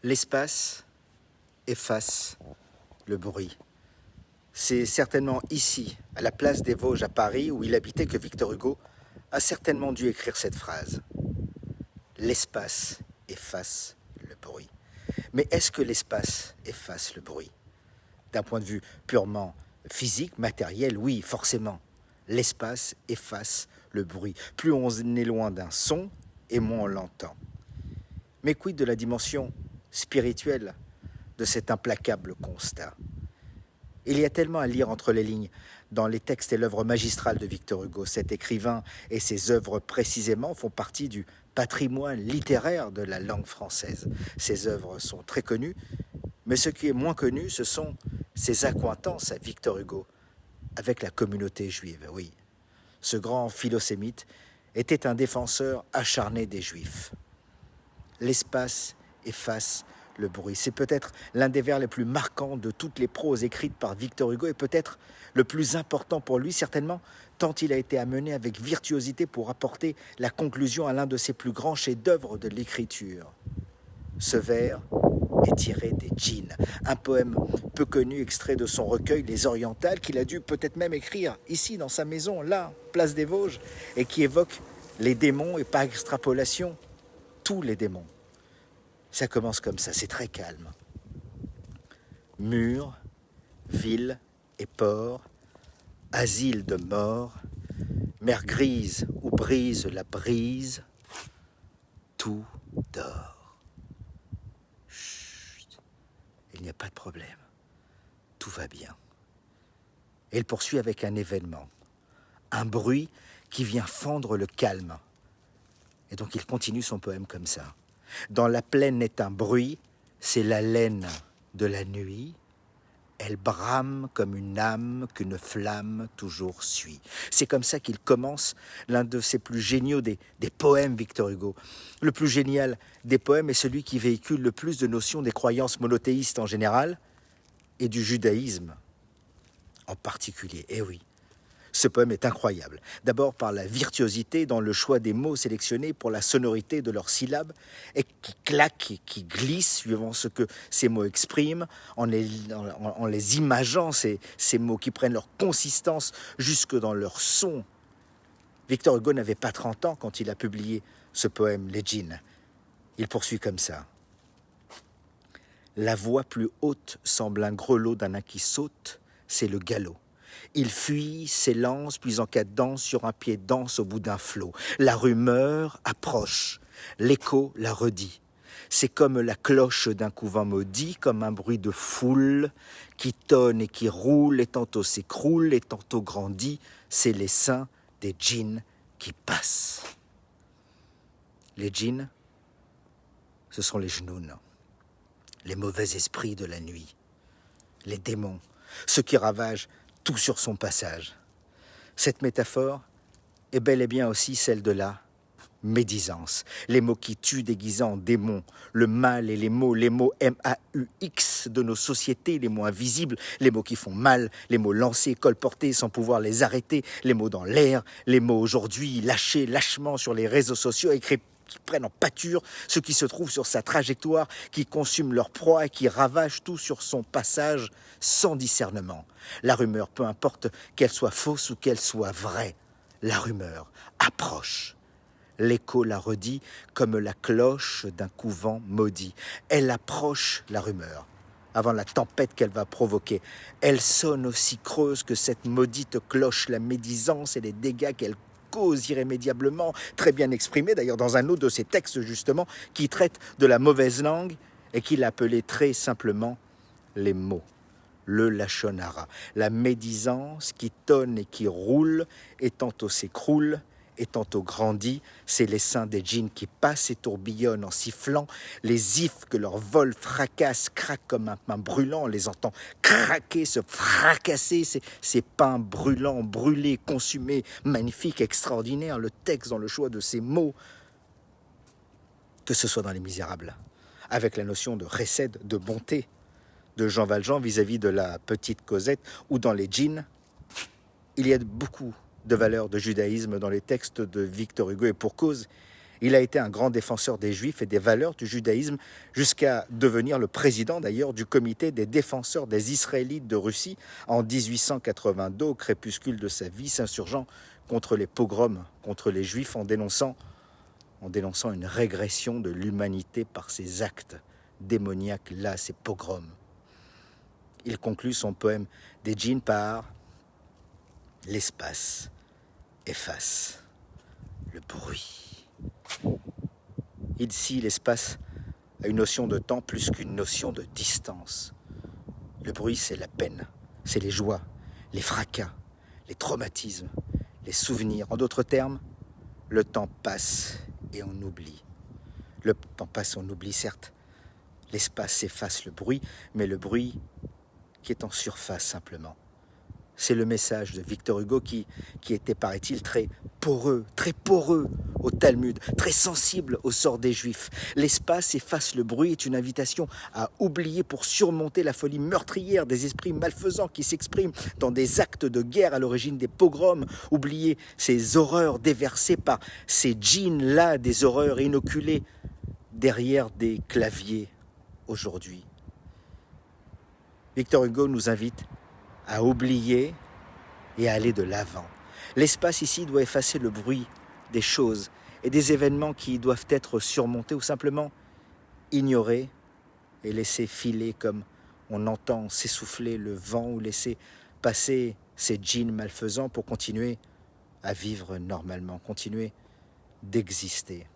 L'espace efface le bruit. C'est certainement ici, à la place des Vosges à Paris, où il habitait, que Victor Hugo a certainement dû écrire cette phrase. L'espace efface le bruit. Mais est-ce que l'espace efface le bruit? D'un point de vue purement physique, matériel, oui, forcément. L'espace efface le bruit. Plus on est loin d'un son, et moins on l'entend. Mais quid de la dimension spirituelle de cet implacable constat? Il y a tellement à lire entre les lignes dans les textes et l'œuvre magistrale de Victor Hugo. Cet écrivain et ses œuvres précisément font partie du patrimoine littéraire de la langue française. Ses œuvres sont très connues, mais ce qui est moins connu, ce sont ses accointances à Victor Hugo avec la communauté juive. Oui, ce grand philosémite était un défenseur acharné des Juifs. L'espace efface le bruit. C'est peut-être l'un des vers les plus marquants de toutes les proses écrites par Victor Hugo et peut-être le plus important pour lui, certainement, tant il a été amené avec virtuosité pour apporter la conclusion à l'un de ses plus grands chefs-d'œuvre de l'écriture. Ce vers est tiré des Djinns, un poème peu connu extrait de son recueil Les Orientales qu'il a dû peut-être même écrire ici dans sa maison, là, place des Vosges, et qui évoque les démons et par extrapolation tous les démons. Ça commence comme ça, c'est très calme. Murs, villes et ports, asile de mort, mer grise où brise la brise, tout dort. Chut, il n'y a pas de problème, tout va bien. Et il poursuit avec un événement, un bruit qui vient fendre le calme. Et donc il continue son poème comme ça. Dans la plaine est un bruit, c'est l'haleine de la nuit. Elle brame comme une âme qu'une flamme toujours suit. C'est comme ça qu'il commence l'un de ses plus géniaux des poèmes, Victor Hugo. Le plus génial des poèmes est celui qui véhicule le plus de notions des croyances monothéistes en général et du judaïsme en particulier. Eh oui. Ce poème est incroyable. D'abord par la virtuosité dans le choix des mots sélectionnés pour la sonorité de leurs syllabes et qui claquent et qui glissent suivant ce que ces mots expriment, en les imageant, ces mots qui prennent leur consistance jusque dans leur son. Victor Hugo n'avait pas 30 ans quand il a publié ce poème, Les Djinns. Il poursuit comme ça. La voix plus haute semble un grelot d'un nain qui saute, c'est le galop. Il fuit, s'élance, puis en cadence sur un pied danse au bout d'un flot. La rumeur approche, l'écho la redit. C'est comme la cloche d'un couvent maudit, comme un bruit de foule qui tonne et qui roule, et tantôt s'écroule, et tantôt grandit. C'est les seins des djinns qui passent. Les djinns, ce sont les jnouns, les mauvais esprits de la nuit, les démons, ceux qui ravagent tout sur son passage. Cette métaphore est bel et bien aussi celle de la médisance. Les mots qui tuent déguisant en démons, le mal et les mots M-A-U-X de nos sociétés les moins visibles, les mots qui font mal, les mots lancés, colportés sans pouvoir les arrêter, les mots dans l'air, les mots aujourd'hui lâchés lâchement sur les réseaux sociaux, écrits qui prennent en pâture ceux qui se trouvent sur sa trajectoire, qui consument leur proie et qui ravagent tout sur son passage sans discernement. La rumeur, peu importe qu'elle soit fausse ou qu'elle soit vraie, la rumeur approche. L'écho la redit comme la cloche d'un couvent maudit. Elle approche, la rumeur, avant la tempête qu'elle va provoquer. Elle sonne aussi creuse que cette maudite cloche, la médisance et les dégâts qu'elle cause irrémédiablement, très bien exprimé d'ailleurs dans un autre de ses textes justement, qui traite de la mauvaise langue et qu'il appelait très simplement les mots, le lachon hara, la médisance qui tonne et qui roule, et tantôt s'écroule, et tantôt grandit, c'est les seins des djinns qui passent et tourbillonnent en sifflant, les ifs que leur vol fracasse, craquent comme un pain brûlant, on les entend craquer, se fracasser, ces pains brûlants, brûlés, consumés, magnifiques, extraordinaires, le texte dans le choix de ces mots, que ce soit dans Les Misérables, avec la notion de chesed, de bonté, de Jean Valjean vis-à-vis de la petite Cosette, ou dans les djinns, il y a beaucoup de valeurs de judaïsme dans les textes de Victor Hugo, et pour cause, Il a été un grand défenseur des Juifs et des valeurs du judaïsme, jusqu'à devenir le président d'ailleurs du comité des défenseurs des Israélites de Russie en 1882, au crépuscule de sa vie, s'insurgeant contre les pogroms, contre les Juifs, en dénonçant une régression de l'humanité par ces actes démoniaques-là, ces pogroms. Il conclut son poème des djinns par « L'espace efface le bruit ». Ici, l'espace a une notion de temps plus qu'une notion de distance. Le bruit, c'est la peine, c'est les joies, les fracas, les traumatismes, les souvenirs. En d'autres termes, le temps passe et on oublie. Le temps passe et on oublie, certes. L'espace efface le bruit, mais le bruit qui est en surface simplement. C'est le message de Victor Hugo qui était, paraît-il, très poreux au Talmud, très sensible au sort des Juifs. L'espace efface le bruit est une invitation à oublier pour surmonter la folie meurtrière des esprits malfaisants qui s'expriment dans des actes de guerre à l'origine des pogroms. Oublier ces horreurs déversées par ces djinns-là, des horreurs inoculées derrière des claviers aujourd'hui. Victor Hugo nous invite à oublier et à aller de l'avant. L'espace ici doit effacer le bruit des choses et des événements qui doivent être surmontés ou simplement ignorés et laissés filer comme on entend s'essouffler le vent ou laisser passer ces djinns malfaisants pour continuer à vivre normalement, continuer d'exister.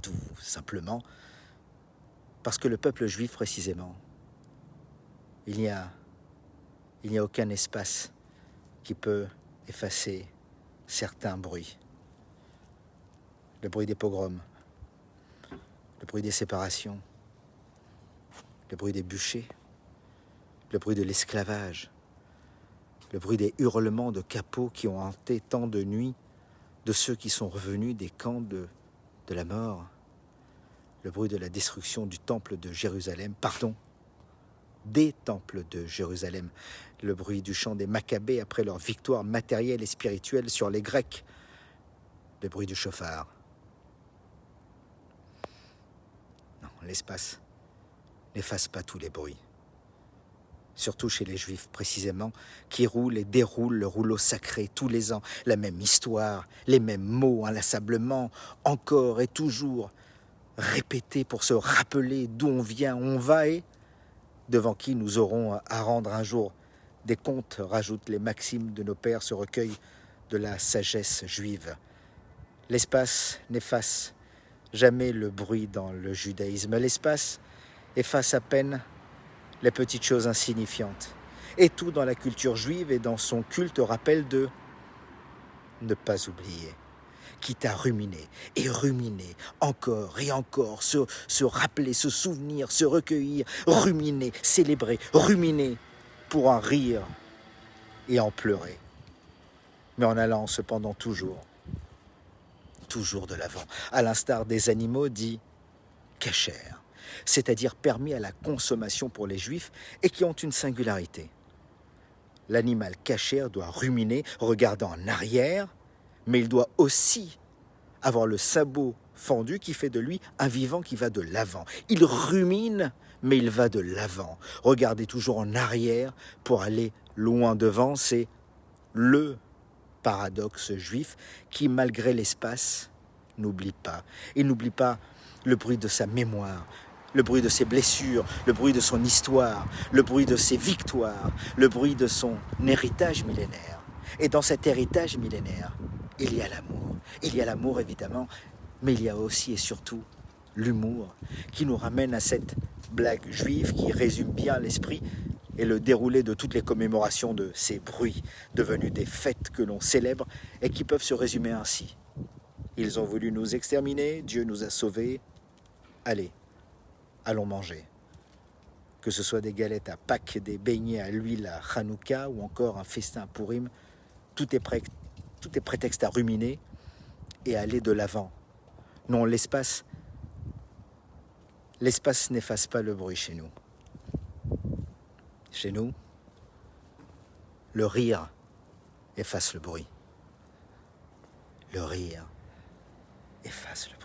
Tout simplement parce que le peuple juif précisément, il n'y a aucun espace qui peut effacer certains bruits. Le bruit des pogroms, le bruit des séparations, le bruit des bûchers, le bruit de l'esclavage, le bruit des hurlements de capots qui ont hanté tant de nuits de ceux qui sont revenus des camps de la mort, le bruit de la destruction du temple de Jérusalem, des temples de Jérusalem, le bruit du chant des Maccabées après leur victoire matérielle et spirituelle sur les Grecs, le bruit du chauffard. Non, l'espace n'efface pas tous les bruits, surtout chez les Juifs précisément, qui roulent et déroulent le rouleau sacré tous les ans, la même histoire, les mêmes mots inlassablement, encore et toujours répétés pour se rappeler d'où on vient, où on va et devant qui nous aurons à rendre un jour des comptes, rajoutent les maximes de nos pères, ce recueil de la sagesse juive. L'espace n'efface jamais le bruit dans le judaïsme. L'espace efface à peine les petites choses insignifiantes. Et tout dans la culture juive et dans son culte rappelle de ne pas oublier, quitte à ruminer et ruminer encore et encore, se rappeler, se souvenir, se recueillir, ruminer, célébrer, ruminer pour en rire et en pleurer. Mais en allant cependant toujours de l'avant, à l'instar des animaux dits cachers, c'est-à-dire permis à la consommation pour les Juifs et qui ont une singularité. L'animal cachère doit ruminer, regardant en arrière, mais il doit aussi avoir le sabot fendu qui fait de lui un vivant qui va de l'avant. Il rumine, mais il va de l'avant. Regardez toujours en arrière pour aller loin devant, c'est le paradoxe juif qui, malgré l'espace, n'oublie pas. Il n'oublie pas le bruit de sa mémoire, le bruit de ses blessures, le bruit de son histoire, le bruit de ses victoires, le bruit de son héritage millénaire. Et dans cet héritage millénaire, il y a l'amour. Il y a l'amour, évidemment, mais il y a aussi et surtout l'humour qui nous ramène à cette blague juive qui résume bien l'esprit et le déroulé de toutes les commémorations de ces bruits devenus des fêtes que l'on célèbre et qui peuvent se résumer ainsi. Ils ont voulu nous exterminer, Dieu nous a sauvés. Allez, allons manger. Que ce soit des galettes à Pâques, des beignets à l'huile à Hanouka ou encore un festin à Pourim, tout est prétexte à ruminer et à aller de l'avant. Non, l'espace n'efface pas le bruit chez nous. Chez nous, le rire efface le bruit. Le rire efface le